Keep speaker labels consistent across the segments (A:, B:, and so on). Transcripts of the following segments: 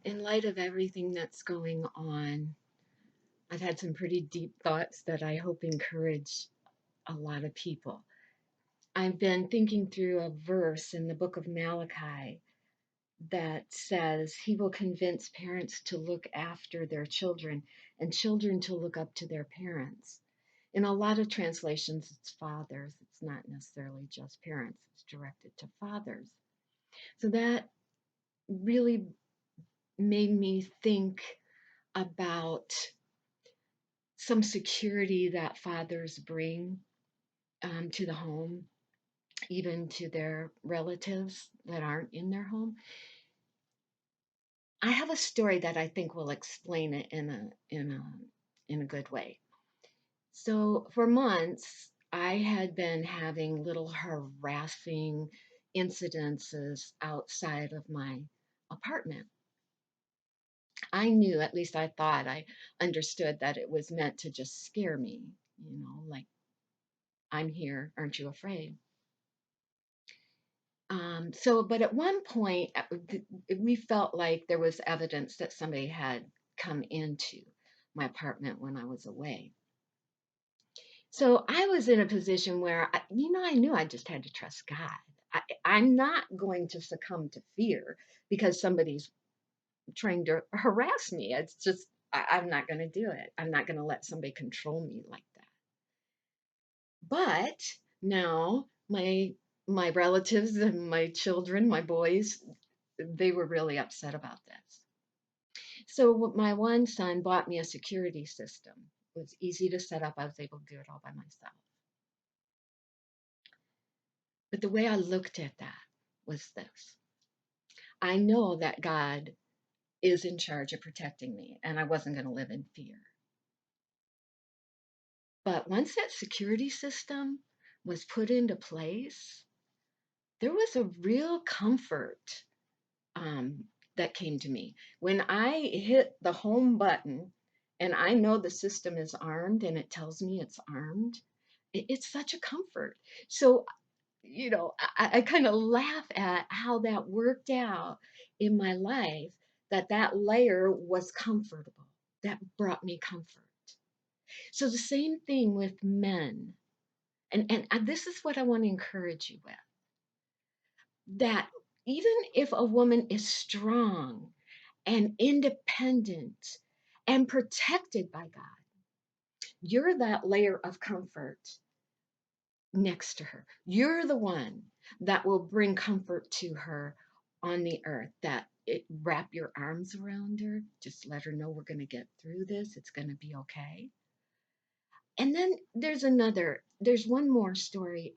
A: In light of everything that's going on, I've had some pretty deep thoughts that I hope encourage a lot of people. I've been thinking through a verse in the book of Malachi that says, He will convince parents to look after their children and children to look up to their parents. In a lot of translations, it's fathers. It's not necessarily just parents, it's directed to fathers. So that really made me think about some security that fathers bring to the home, even to their relatives that aren't in their home. I have a story that I think will explain it in a good way. So for months, I had been having little harassing incidences outside of my apartment. I knew, at least I thought I understood that it was meant to just scare me, like I'm here, aren't you afraid? But at one point, we felt like there was evidence that somebody had come into my apartment when I was away. So I was in a position where, I knew I just had to trust God. I'm not going to succumb to fear because somebody's trying to harass me. It's just, I'm not going to do it. I'm not going to let somebody control me like that. But now my relatives and my children, my boys, they were really upset about this. So my one son bought me a security system. It was easy to set up. I was able to do it all by myself. But the way I looked at that was this. I know that God is in charge of protecting me, and I wasn't going to live in fear. But once that security system was put into place, there was a real comfort um, that came to me. When I hit the home button and I know the system is armed and it tells me it's armed, it's such a comfort. So, I kind of laugh at how that worked out in my life, that layer was comfortable, that brought me comfort. So the same thing with men. And this is what I want to encourage you with, that even if a woman is strong and independent and protected by God, you're that layer of comfort next to her. You're the one that will bring comfort to her on the earth, wrap your arms around her, just let her know we're going to get through this, it's going to be okay. And then there's one more story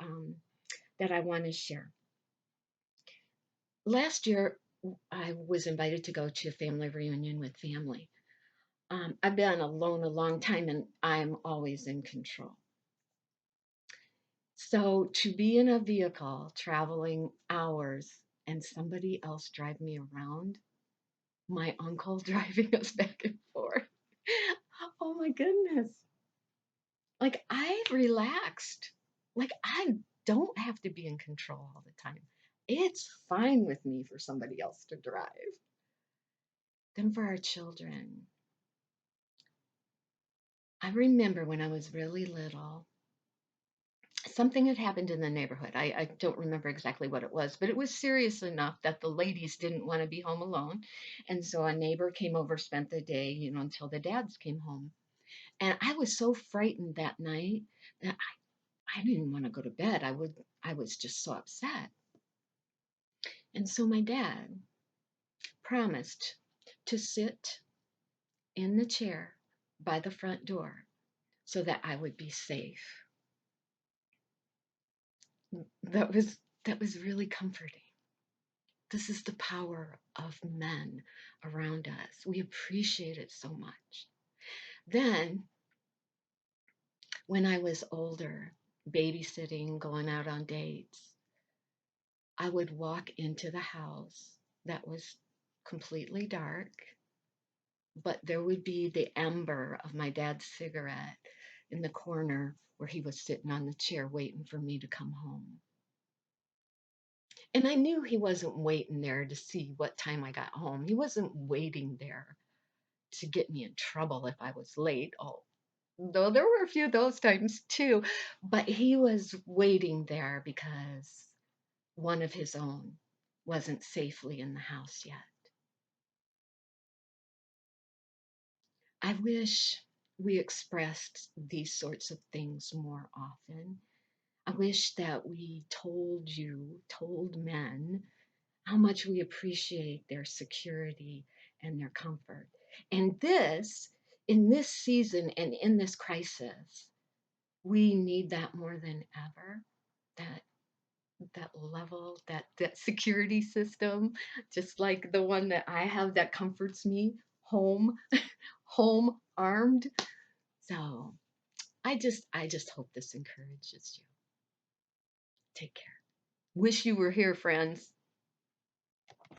A: that I want to share. Last year, I was invited to go to a family reunion with family. I've been alone a long time and I'm always in control. So to be in a vehicle traveling hours and somebody else drive me around, my uncle driving us back and forth. Oh my goodness. Like I relaxed. Like I don't have to be in control all the time. It's fine with me for somebody else to drive. Then for our children, I remember when I was really little, something had happened in the neighborhood. I don't remember exactly what it was, but it was serious enough that the ladies didn't want to be home alone. And so a neighbor came over, spent the day, until the dads came home. And I was so frightened that night that I didn't want to go to bed. I was just so upset. And so my dad promised to sit in the chair by the front door so that I would be safe. That was that was really comforting. This is the power of men around us. We appreciate it so much. Then, when I was older, babysitting, going out on dates, I would walk into the house that was completely dark, but there would be the ember of my dad's cigarette in the corner where he was sitting on the chair waiting for me to come home. And I knew he wasn't waiting there to see what time I got home. He wasn't waiting there to get me in trouble if I was late. Although there were a few of those times too. But he was waiting there because one of his own wasn't safely in the house yet. I wish we expressed these sorts of things more often. I wish that we told men, how much we appreciate their security and their comfort. And in this season and in this crisis, we need that more than ever. That level, that security system, just like the one that I have that comforts me, home, home armed. So I just hope this encourages you. Take care. Wish you were here, friends.